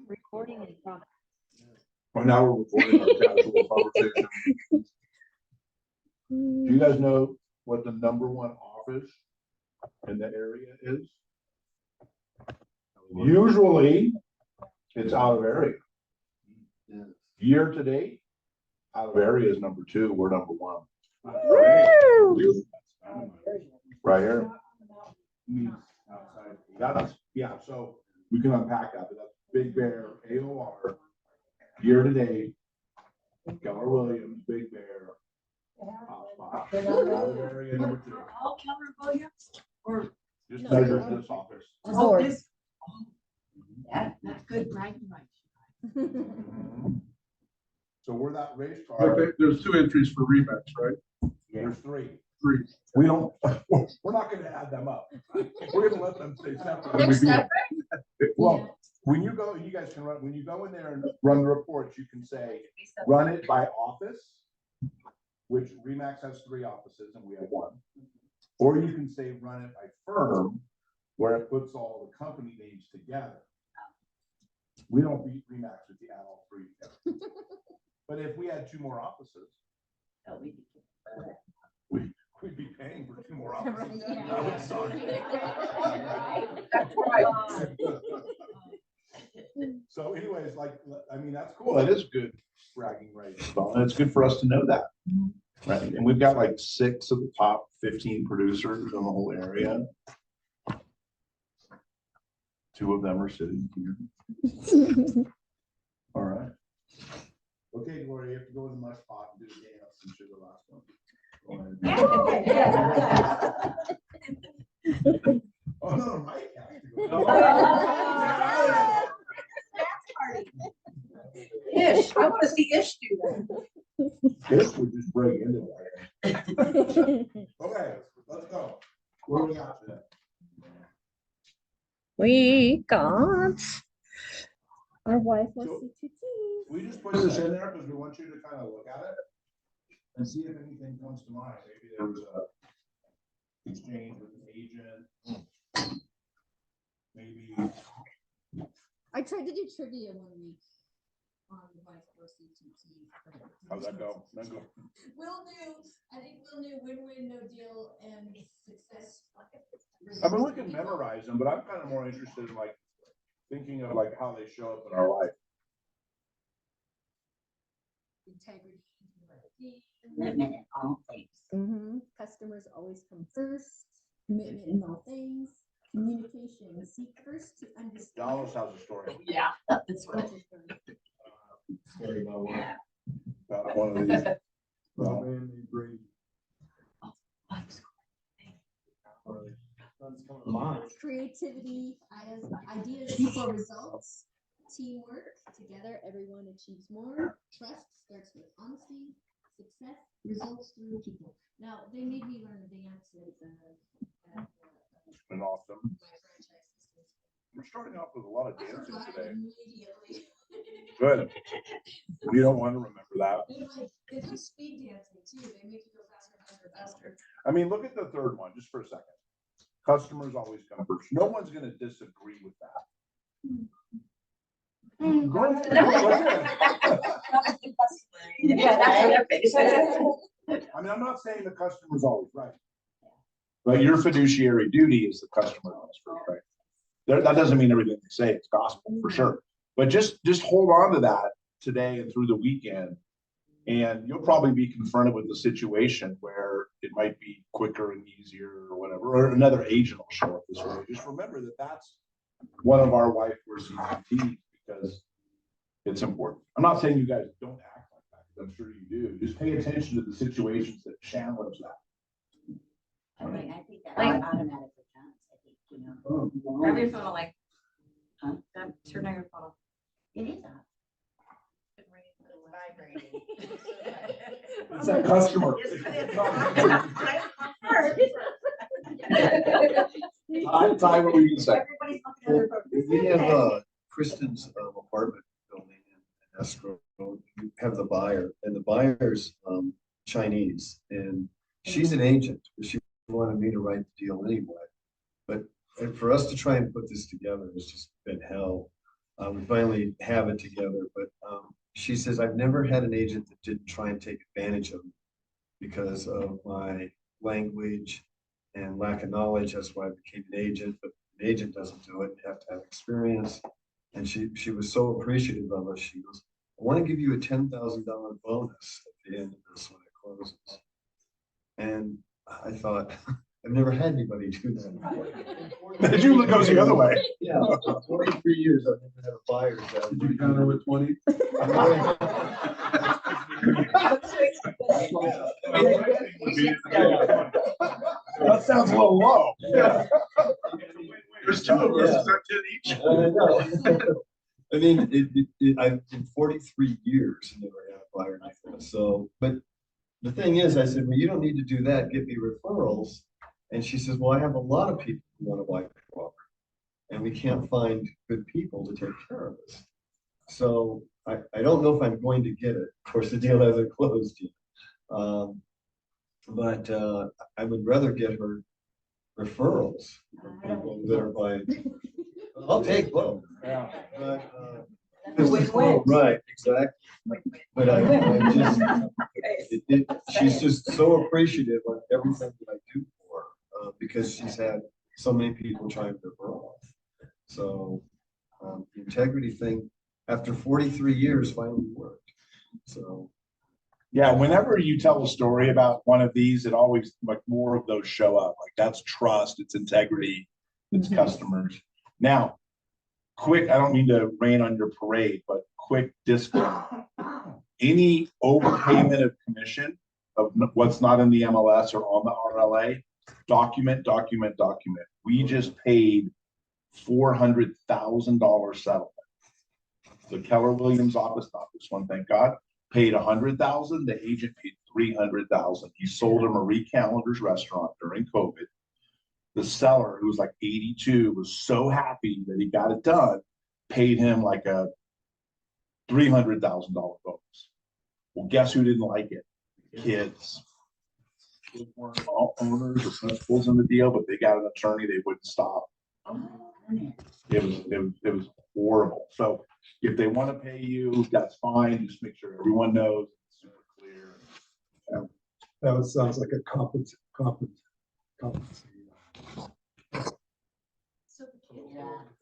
Recording in progress. Well, now we're recording our casual conversation. Do you guys know what the #1 office in the area is? Usually, it's out of area. Year to date, out of area is #2. We're #1. Right here. Yeah, so we can unpack that, but that's Big Bear, AOR, year to date, Keller Williams, Big Bear, Hotspot, out of area #2. All Keller Williams or Just measures this office. this? That's good bragging rights. So we're that race car. Okay, there's 2 entries for Remax, right? There's 3. 3. We don't, we're not gonna add them up. We're gonna let them stay separate. They're separate? Well, when you go, you guys can run, when you go in there and run the reports, you can say, run it by office, which Remax has 3 offices and we have 1. Or you can say, run it by firm, where it puts all the company names together. We don't beat Remax if you add all 3 together. But if we had 2 more offices, we'd be paying for 2 more offices. So anyways, like, I mean, that's cool. That is good bragging rights. And it's good for us to know that. Right. And we've got like 6 of the top 15 producers in the whole area. 2 of them are sitting here. All right. Okay, Gloria, you have to go in the mush pot and do the dance since you're the last one. Oh no, Mike has to go. Ish, I want to see Ish do that. This would just break into that. Okay, let's go. What do we got today? We got our wife wants to tea. We just put this in there because we want you to kind of look at it and see if anything comes to mind. Maybe there was a exchange with an agent. Maybe. I tried to do trivia one week on the vice versa. How'd that go? Will do. I think Will knew win-win, no deal, and success. I mean, we can memorize them, but I'm kind of more interested in like thinking of like how they show up in our life. Integrity. Commitment in all things. Customers always come first. Commitment in all things. Communication. Seek first to understand. Dallas has a story. Yeah, that's right. Story about what? About one of these. Creativity, ideas for results, teamwork, together everyone achieves more. Trust starts with honesty, success results through people. Now, they made me learn a dance at And awesome. We're starting off with a lot of dancing today. Immediately. Good. We don't want to remember that. They do speed dancing too. They make you go faster, faster, faster. I mean, look at the 3rd one just for a second. Customers always come first. No one's going to disagree with that. Go ahead. Yeah, that's what I I mean, I'm not saying the customer's always right, but your fiduciary duty is the customer always first, right? That doesn't mean everything they say is gospel for sure, but just hold on to that today and through the weekend, and you'll probably be confronted with a situation where it might be quicker and easier or whatever, or another agent will show up this way. Just remember that that's one of our wife versus GMT because it's important. I'm not saying you guys don't act like that, because I'm sure you do. Just pay attention to the situations that challenge that. I mean, I think that automatically counts. I think, you know. Have your phone like, huh? Turn on your phone. It is on. It's that customer. Ty, what were you gonna say? Everybody's looking at their phone. We have Kristen's apartment building in escrow. You have the buyer, and the buyer's Chinese, and she's an agent, but she wanted me to write the deal anyway. But for us to try and put this together has just been hell. we finally have it together, but, she says, I've never had an agent that didn't try and take advantage of me because of my language and lack of knowledge. That's why I became an agent, but an agent doesn't do it. You have to have experience. And she was so appreciative of us. She goes, I want to give you a $10,000 bonus at the end of this when it closes. And I thought, I've never had anybody do that. Did you look goes the other way? Yeah, 43 years, I've never had a buyer. Did you counter with 20? That sounds a little low. Yeah. There's two of us, is that 10 each? I mean, I've in 43 years never had a buyer like that. So, but the thing is, I said, well, you don't need to do that. Give me referrals. And she says, well, I have a lot of people who want to buy property, and we can't find good people to take care of us. So I don't know if I'm going to get it. Of course, the deal hasn't closed yet. But I would rather get her referrals from people that are buying. I'll take both. Yeah. But, Win-win. right, exactly. But I just, she's just so appreciative of everything that I do for her, because she's had so many people trying to her off. So the integrity thing, after 43 years, finally worked. So. Yeah, whenever you tell a story about one of these, it always, like, more of those show up. Like, that's trust, it's integrity, it's customers. Now, quick, I don't mean to rain on your parade, but quick disclaimer. Any overpayment of commission of what's not in the MLS or on the RLA, document. We just paid $400,000 settlement. The Keller Williams office, not this one, thank God, paid $100,000. The agent paid $300,000. He sold a Marie Callender's restaurant during COVID. The seller, who was like 82, was so happy that he got it done, paid him like a $300,000 bonus. Well, guess who didn't like it? Kids. Kids weren't all owners or principals in the deal, but they got an attorney. They wouldn't stop. It was horrible. So if they want to pay you, that's fine. Just make sure everyone knows it's super clear. That sounds like a competency.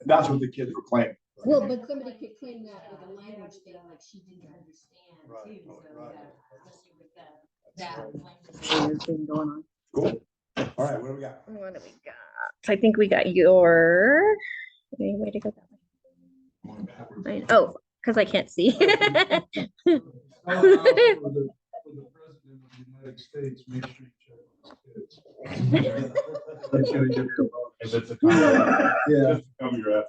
That's what the kids were claiming. Well, but somebody could claim that with a language thing, like she didn't understand Right, too, so right. especially with that language. Weird thing going on. Cool. All right, what do we got? What do we got? I think we got your. Any way to go that way? Oh, because I can't see. For the president of the United States, make sure you check on his kids. That's gonna give you a bonus. If it's a compliment, Yeah. just cover your ass.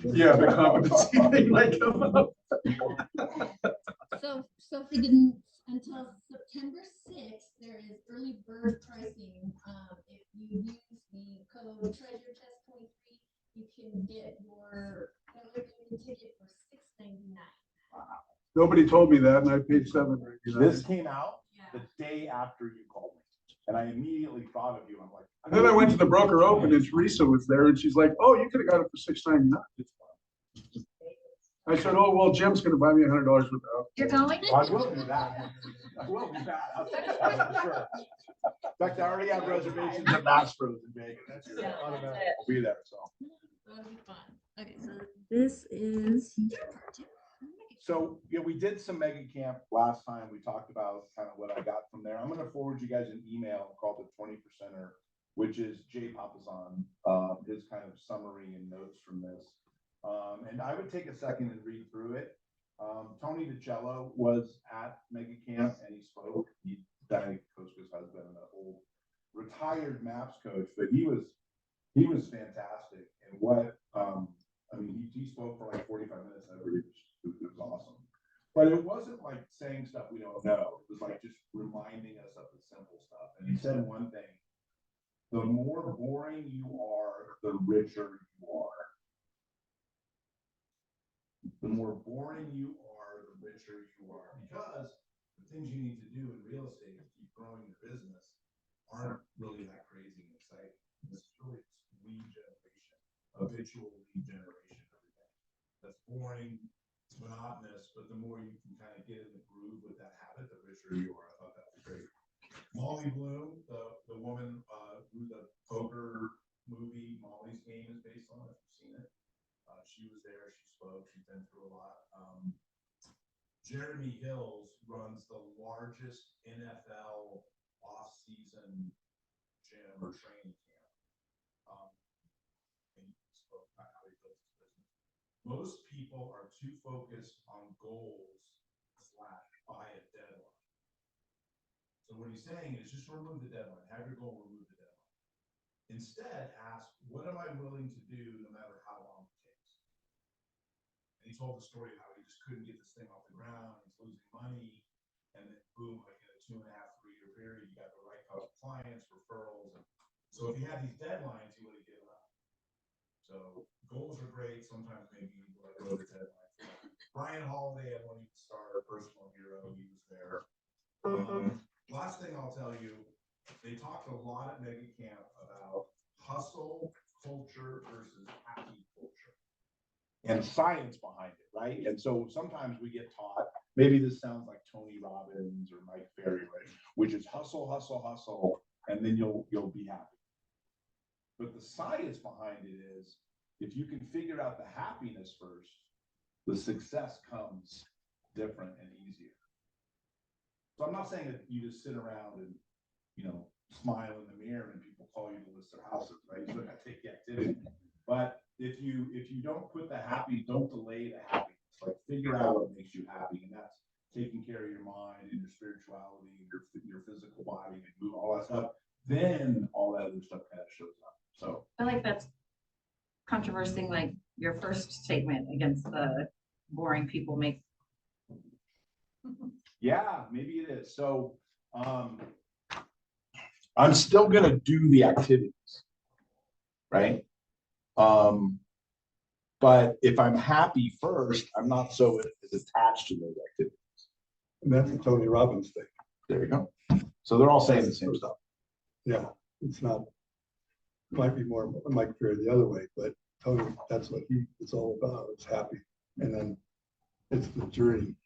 Yeah, the competency thing might come up. So if they didn't, until September 6th, there is early bird pricing. If you use the code treasure test 23, you can get your Keller ticket for $6.99. Nobody told me that, and I paid $7.99. This came out Yeah. the day after you called me, and I immediately thought of you. I'm like, And then I went to the broker open, and Teresa was there, and she's like, "Oh, you could have got it for $6.99." I said, "Oh, well, Jim's gonna buy me $100 worth of." You're going? I will do that. I will do that. I'll take that for sure. In fact, I already have reservations at Mastro's in Vegas. Yeah, that's Automatic. it. I'll be there, so. That'll be fun. Okay, so this is your part, Jim. So, yeah, we did some mega camp last time. We talked about kind of what I got from there. I'm going to forward you guys an email called the 20%er, which is Jay Papazan, his kind of summary and notes from this. And I would take a second and read through it. Tony DiCello was at mega camp and he spoke. He died, Koska's husband, an old retired maps coach, but he was fantastic. And what, I mean, he spoke for like 45 minutes. It was awesome. But it wasn't like saying stuff we don't know. It was like just reminding us of the simple stuff. And he said one thing: the more boring you are, the richer you are. The more boring you are, the richer you are. Because the things you need to do in real estate to keep growing your business aren't really that crazy and exciting. It's really lead generation, habitual lead generation every day. that's boring, it's monotonous, but the more you can kind of get in the groove with that habit, the richer you are. I thought that was great. Molly Bloom, the woman who the poker movie Molly's Game is based on, if you've seen it. She was there, she spoke, she's been through a lot. Jeremy Hills runs the largest NFL off-season gym or training camp. And he spoke about how he built his business. Most people are too focused on goals / by a deadline. So what he's saying is just remove the deadline. Have your goal, remove the deadline. Instead, ask, what am I willing to do no matter how long it takes? And he told the story of how he just couldn't get this thing off the ground. He's losing money. And then boom, like in a 2.5, 3 year period, you got the right clients, referrals. And so if he had these deadlines, he would have given up. So goals are great. Sometimes maybe you need to let go of the deadline. Brian Holiday, I want you to start a personal hero. He was there. Last thing I'll tell you, they talked a lot at Mega Camp about hustle culture versus happy culture and science behind it, right? And so sometimes we get taught, maybe this sounds like Tony Robbins or Mike Ferry, right? Which is hustle, hustle, hustle, and then you'll be happy. But the science behind it is, if you can figure out the happiness first, the success comes different and easier. So I'm not saying that you just sit around and, smile in the mirror and people call you to list their houses, right? You still got to take the activity. But if you don't put don't delay the happiness, like figure out what makes you happy, and that's taking care of your mind and your spirituality and your physical body and move all that stuff, then all that other stuff kind of shows up. So I feel like that's controversing, like your first statement against the boring people make. yeah, maybe it is. So I'm still gonna do the activities, right? But if I'm happy first, I'm not so as attached to those activities. And that's the Tony Robbins thing. There you go. So they're all saying the same stuff. Yeah, it's not, might be more Mike Ferry the other way, but Tony, that's what it's all about. It's happy. And then it's the journey,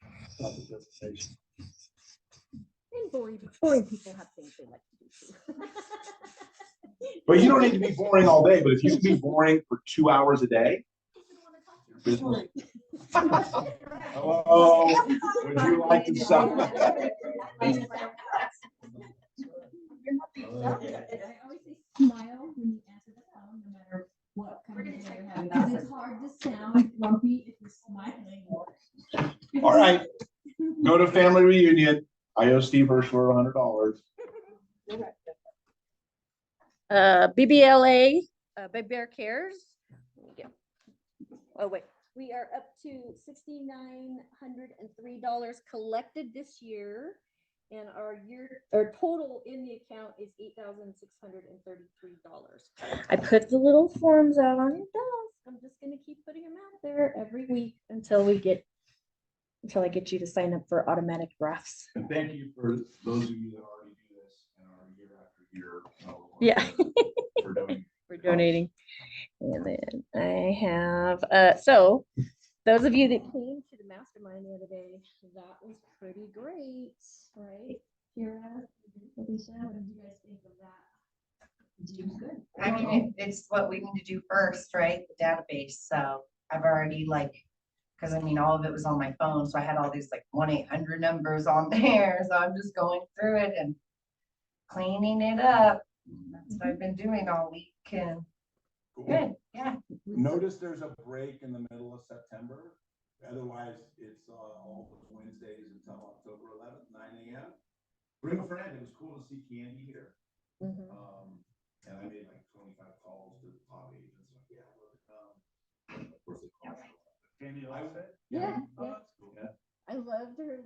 not the destination. And boring people have things they like to do too. But you don't need to be boring all day, but if you can be boring for 2 hours a day, business. Hello, would you like to sell? I always say smile when you answer the phone, no matter what kind of day you're having, because it's hard to sound grumpy if you're smiling. All right, go to family reunion. I owe Steve Hirschler $100. BBLA, Big Bear Cares. Let me get- Oh, wait, we are up to $6,903 collected this year. And our total in the account is $8,633. I put the little forms out on your desk. I'm just gonna keep putting them out there every week until I get you to sign up for automatic drafts. And thank you for those of you that already do this and are year after year. Yeah. For donating. For donating. And then I have, so those of you that came to the mastermind the other day, that was pretty great, right? Kira, Alicia, what did you guys think of that? Good. I mean, it's what we need to do first, right? The database. So I've already because I mean, all of it was on my phone. So I had all these 1-800 numbers on there. So I'm just going through it and cleaning it up. That's what I've been doing all week. And Cool. good. Yeah. Notice there's a break in the middle of September. Otherwise, it's all Wednesdays until October 11th, 9 a.m. Bring a friend. It was cool to see Candy here. And I made 25 calls to the top agents. Yeah, I'd love to come. Of course, they called. Candy, Yeah. Oh, that's cool. Yeah. I loved her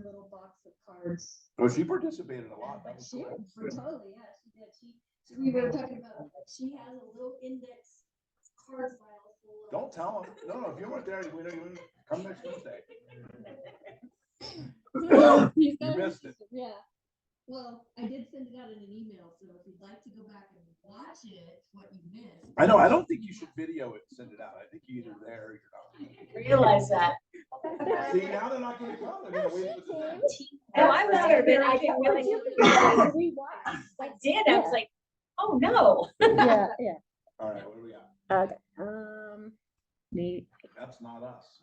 little box of cards. Oh, she participated a lot. That was She cool. totally, yeah, she did. We were talking about, she has a little index card file full of. Don't tell them. No, if you weren't there, we don't even come next Tuesday. You missed it. Yeah. Well, I did send it out in an email, so if you'd like to go back and watch it, what you missed. I know, I don't think you should video it and send it out. I think you're either there or you're Realize that. not. See, now they're not gonna come. They're gonna wait for the next. No, I was there, but I didn't really. I did, I was like, oh, no. Yeah, yeah. All right, what do we got? Okay. Me. That's not us.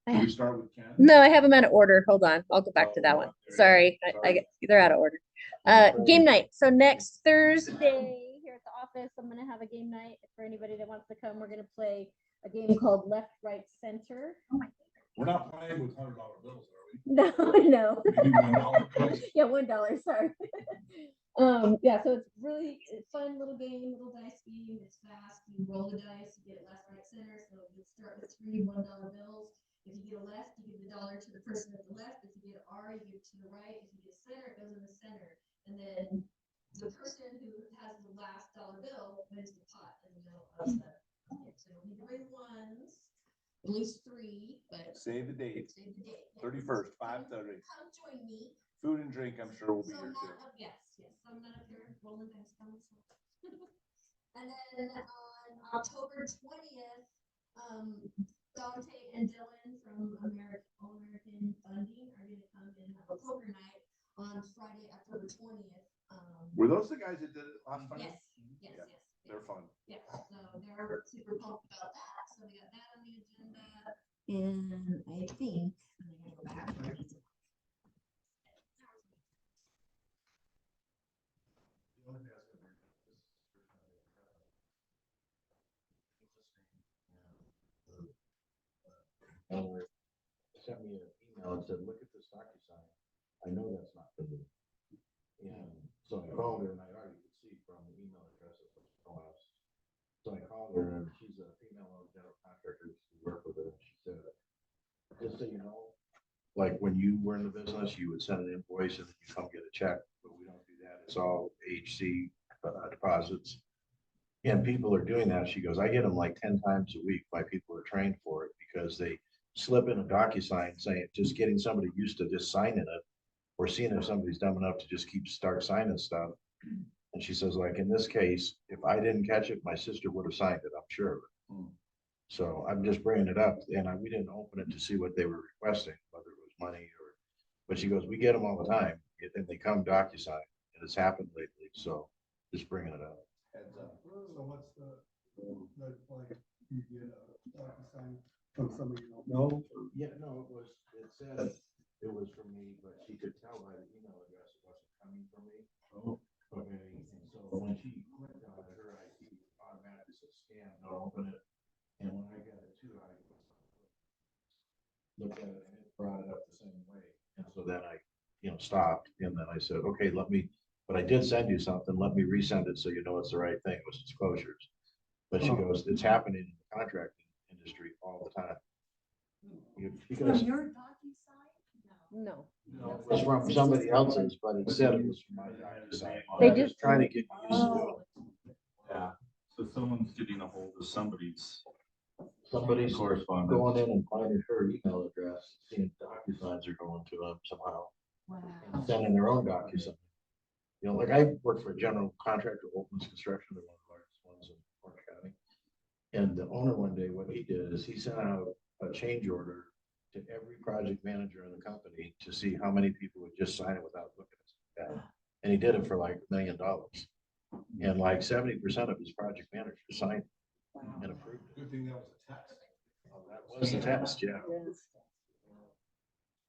Can we start with Ken? No, I have them out of order. Hold on. I'll go back to that one. Sorry. They're out of order. Game night. So next Thursday here at the office, I'm gonna have a game night for anybody that wants to come. We're gonna play a game called Left, Right, Center. We're not playing with $100 bills, are we? No, no. Maybe $1 bills. Yeah, $1. Sorry. Yeah. So it's really fun little game, little dice game. It's fast. You roll the dice, you get left, right, center. So you start with 3 $1 bills. If you get a left, you give the dollar to the person at the left. If you get an R, you give it to the right. If you get center, it goes in the center. And then the person who has the last dollar bill wins the pot in the middle of the. So you need to bring ones, at least 3, but Save the date, save the date. 31st, 5:30. Come join me. Food and drink, I'm sure will be So here not too. up, yes, I'm not up here rolling dice. And then on October 20th, Dante and Dylan from All American Funding are gonna come and have a poker night on Friday, October 20th. Were those the guys that did it last time? Yes, Yeah, yes. They're fun. Yeah, so they're super pumped about that, so we got that on the agenda. And I think, I'm gonna go back. Sent me an email and said, look at this DocuSign. I know that's not for me. And so I called her and I already could see from the email address that was going on. So I called her and she's a female general contractor. We work with her. And she said, just so you know, like when you were in the business, you would send an invoice and then you come get a check, but we don't do that. It's all HC deposits. And people are doing that. She goes, I get them like 10 times a week. My people are trained for it because they slip in a DocuSign saying, just getting somebody used to just signing it, or seeing if somebody's dumb enough to just start signing stuff. And she says, like in this case, if I didn't catch it, my sister would have signed it, I'm sure of it. So I'm just bringing it up, and we didn't open it to see what they were requesting, whether it was money or, but she goes, we get them all the time, and they come DocuSign, and it's happened lately, so just bringing it up. Heads up. So what's the red flag? You get a DocuSign from somebody you don't know? Yeah, no, it said it was from me, but she could tell by the email address it wasn't coming from me. Oh. Okay, and so when she clicked on it, her ID automatically said scan, don't open it. And when I got it too, I looked at it and it brought it up the same way. And so then I, stopped, and then I said, okay, but I did send you something, let me resend it so you know it's the right thing, it was disclosures. But she goes, it's happening in the contracting industry all the time. Because No. it was from somebody else's, but it said it was from my DocuSign. They I'm just- trying to get used to it. Yeah, so someone's getting a hold of somebody's Somebody's correspondence. going in and finding her email address, seeing DocuSigns are going to them somehow, and sending their own DocuSign. Like I work for a general contractor, Opens Construction, they're one of the largest ones in Orange County. And the owner one day, what he did is he sent out a change order to every project manager in the company to see how many people would just sign it without looking at it. And he did it for like $1 million. And like 70% of his project managers signed and approved it. Good thing that was a test. That was the test, yeah.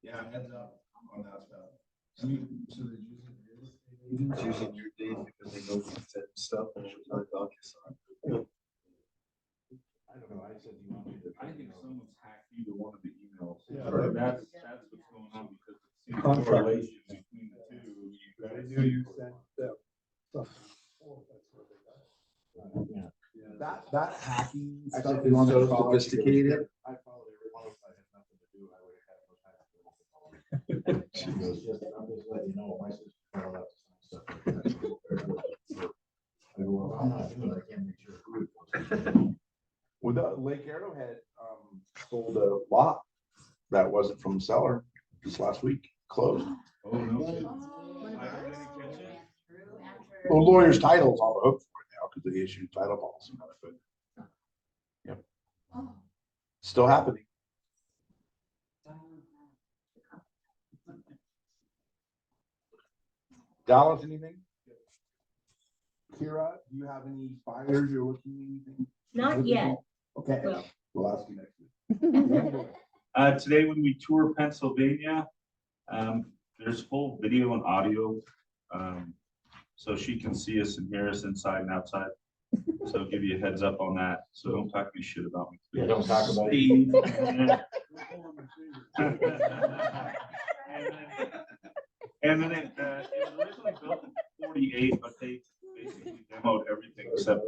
Yeah, heads up on that stuff. So they're using real estate agents? It's using your data because they know you said stuff and it was on DocuSign. I don't know, I said, do you want me to? I think someone's hacked either one of the emails. Yeah, That's what's going on because it seems Contract. correlation between the two. They knew you sent them stuff. Oh, that's what they got. Yeah. Yeah. That hacking I stuff said, is it's so so sophisticated. I followed every one of them, I had nothing to do, I would have had no time to do it. She goes, just, I'm just letting you know, my sister's not allowed to sign stuff like that. I go, well, I'm not doing it, I can't make sure who it was. With Lake Arrowhead, sold a lot that wasn't from the seller just last week, closed. Oh, no kidding. Oh, I didn't catch it. Well, lawyer's title's on the hook for it now because they issued title policy on it, but Oh. still happening. Dallas, anything? Kira, do you have any buyers you're looking at anything? Not yet. Okay, Well. we'll ask you next week. Today, when we tour Pennsylvania, there's full video and audio. So she can see us and hear us inside and outside. So I'll give you a heads up on that. So don't talk any shit about me. Yeah, don't talk about it. Steve. And then it was originally built in 48, but they basically demoed everything except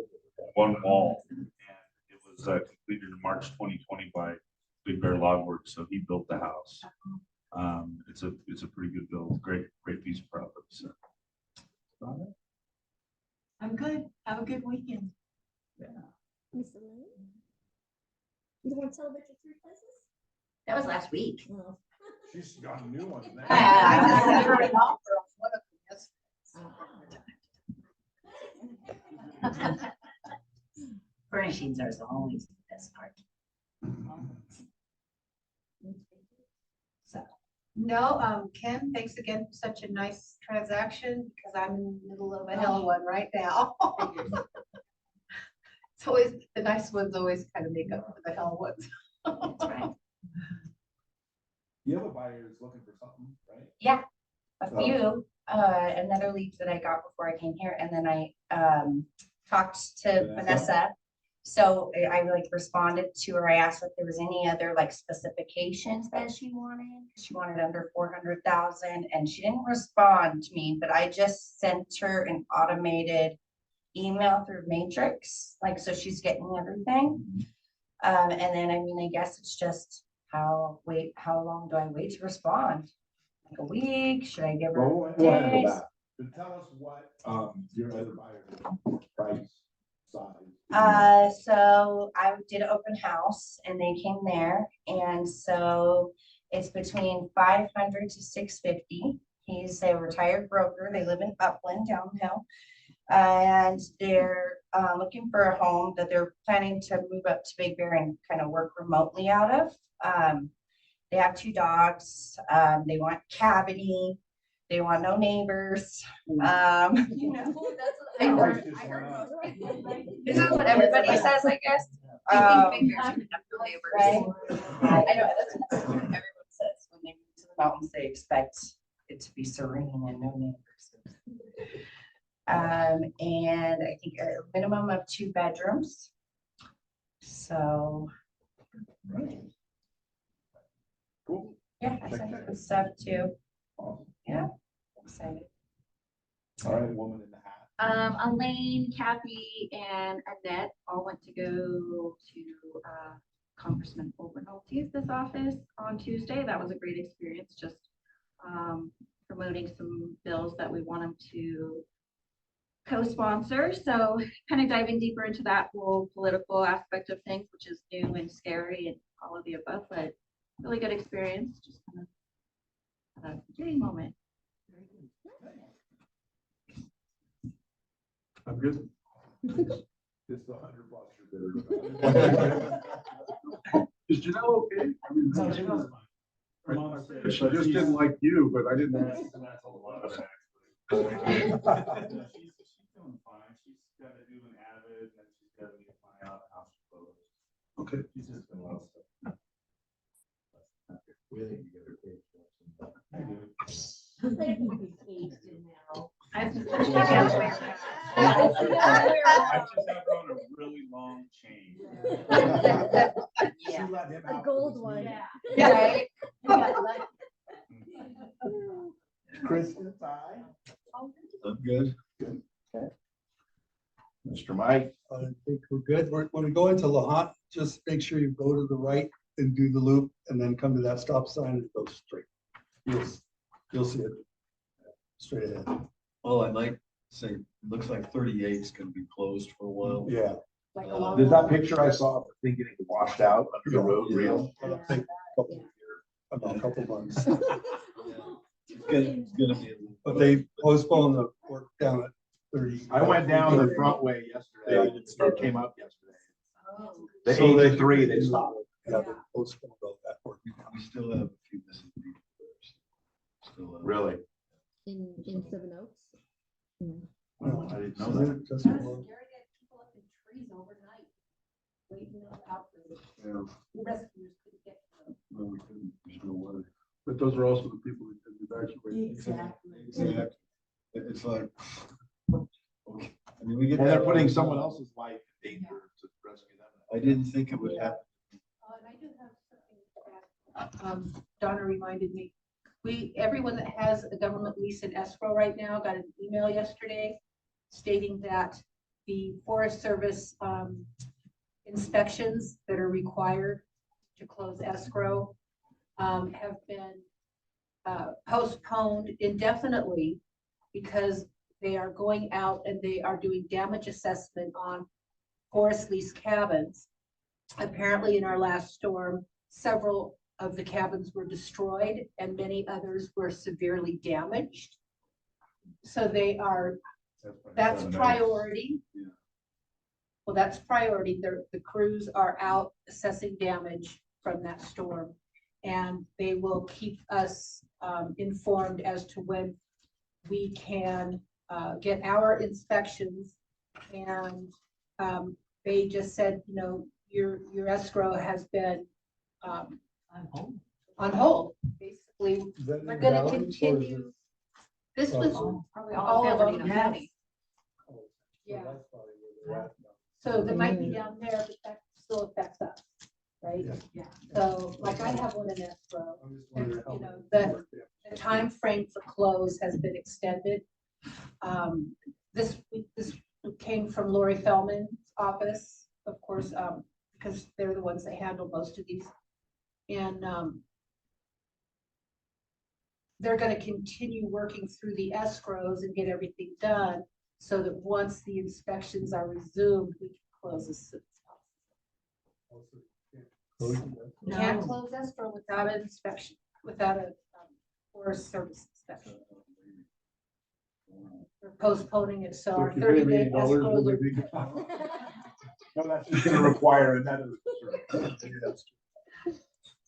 one wall. And it was completed in March 2020 by Big Bear Log Works. So he built the house. It's a pretty good build. Great piece of property. So. I'm good. Have a good weekend. Miss Elaine? You want to tell about your 3 places? That was last week. Oh. She's got a new one now. I just never an offer on one of them. Furnishings are always the best part. So, no, Ken, thanks again for such a nice transaction, because I'm in the middle of a hell one right now. It's always, the nice ones always kind of make up for the hell ones. That's right. You have a buyer that's looking for something, right? Yeah, a few, another lead that I got before I came here, and then I talked to Vanessa. So I like responded to her. I asked if there was any other like specifications that she wanted. She wanted under 400,000, and she didn't respond to me, but I just sent her an automated email through Matrix, like, so she's getting everything. And then, I mean, I guess it's just how long do I wait to respond? Like a week? Should I give her Well, we'll handle days? that. But tell us what, your other buyer, price, size. So I did an open house and they came there, and so it's between 500 to 650. He's a retired broker. They live in Upland downhill. And they're looking for a home that they're planning to move up to Big Bear and kind of work remotely out of. They have 2 dogs. They want cavity. They want no neighbors. You know, that's what I heard. This is what everybody says, I guess. Right? I know, that's what everyone says when they move to the mountains. They expect it to be serene and no neighbors. And I think a minimum of 2 bedrooms. So. Cool. Yeah, I sent her some stuff too. Awesome. Yeah, excited. All right, woman in the hat. Elaine, Kathy, and Annette all went to go to Congressman Overholt's this office on Tuesday. That was a great experience, just promoting some bills that we want him to co-sponsor. So kind of diving deeper into that whole political aspect of things, which is new and scary and all of the above, but really good experience. Just kind of a great moment. I'm good. It's the 100 bucks you're bitter. Is Janelle okay? I mean, No, Janelle's fine. Her mom said she just didn't like you, but I didn't. That's a lot of it, actually. She's doing fine. She's got to do an Avid, and then she's got to be applying out house photos. Okay. She's just been a lot of stuff. We think you get her paid. I've just I just have on a really long chain. She let him A out gold for one. this Yeah, right. meeting. Kristen, hi. I'm good. Mr. Mike. I think we're good. When we go into La Honte, just make sure you go to the right and do the loop and then come to that stop sign and go straight. You'll see it straight ahead. Well, I might say, it looks like 38 is gonna be closed for a while. Yeah. Does that picture I saw of the thing getting washed out under the road Yeah. real? I think about a couple months. It's gonna be. But they postponed the work down at 30. I went down the front way yesterday that came up yesterday. Oh. The So they- 83, they stopped. Yeah, they postponed all that work. We still have a few missing people. Still, Really? In Seven Oaks. Well, I didn't know So that. just- That was scary, that people up in trees overnight, waiting on outbreak. Yeah, Rescuers couldn't get to them. no, we couldn't, there's no way. But those are also the people who did evacuate. Exactly. It's like. Okay. I mean, we get. And they're that putting all the someone time. else's life in danger to rescue them. I didn't think it would happen. And I do have something that, Donna reminded me. Everyone that has a government lease in escrow right now got an email yesterday stating that the Forest Service, inspections that are required to close escrow, have been, postponed indefinitely because they are going out and they are doing damage assessment on forest lease cabins. Apparently in our last storm, several of the cabins were destroyed and many others were severely damaged. So they are, that's priority. Yeah. Well, that's priority. The crews are out assessing damage from that storm. And they will keep us informed as to when we can get our inspections. And they just said, you know, your escrow has been on hold. Basically, Is that in we're gonna Valley, or is it- continue. This was Probably all of San them. Bernardino County. Oh, so Yeah. that's probably where they're at now. So they might be down there, but that still affects us, right? Yeah. Yeah. So like I have one in escrow. I'm just wondering how You know, much that- work they have to The do. time frame for close has been extended. This came from Lori Feldman's office, of course, because they're the ones that handle most of these. And they're gonna continue working through the escrows and get everything done so that once the inspections are resumed, we can close as soon as possible. Also, close it. You can't close escrow without an inspection, without a Forest Service inspection. They're postponing it, so So our if you pay $1 30-day million, will escrows they are. be- No, that's just gonna require another.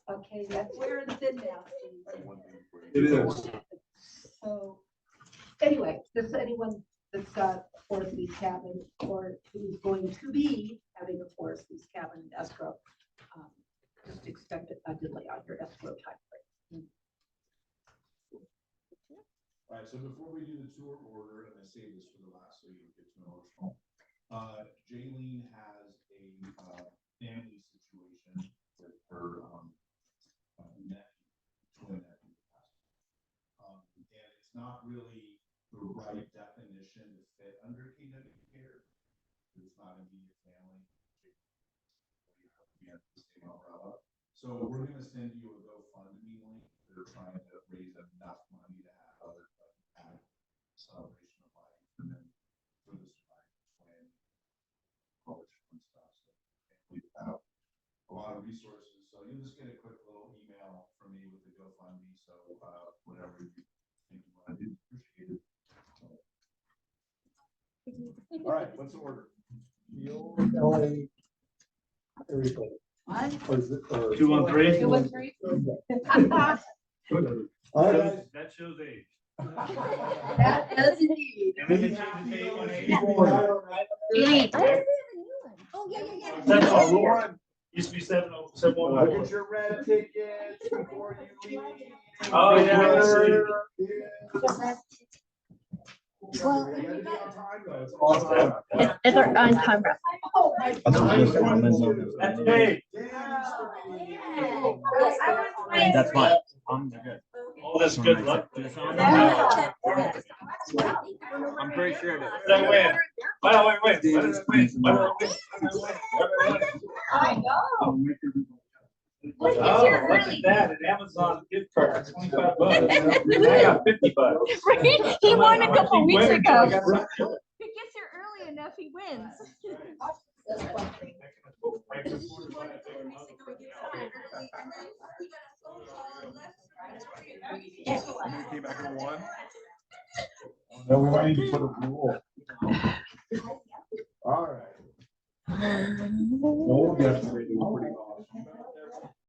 Okay, that's where it's been now. Steve. It is. So, anyway, just anyone that's got a forest lease cabin or who's going to be having a forest lease cabin in escrow, just expect a delay on your escrow time frame. All right, so before we do the tour order, and I save this for the last so you don't get too emotional. Jaylene has a family situation with her nephew, twin nephew. And it's not really the right definition to fit under KW care. It's not immediate family. We have the same umbrella. So we're gonna send you a GoFundMe link. They're trying to raise enough money to have other celebration of life and then for the survivors when college and stuff. So we have a lot of resources. So you'll just get a quick little email from me with the GoFundMe. So whatever you think you want to do, appreciate it. All right, what's the order? The old LA area code. Or is it- or- 213? 213? All right. That shows age. That does indeed. And then they changed the date 184. Oh, yeah, yeah, yeah. That's all one. Used to be 701. Look at your red tickets before you leave. Oh, yeah, I see. Well, You gotta be on time, though. It's awesome. It's our on camera. That's me. That's fine. I'm good. All this good luck. I'm pretty sure it is. That win. Wait. Why did I win? Why did I win? I know. Oh, look at that, an Amazon gift card for $25. I got $50. Right? He won a couple weeks ago. I got something. If he gets here early enough, he wins. Came back and won. No, we might need to put a rule. All right. Old yesterday was pretty awesome.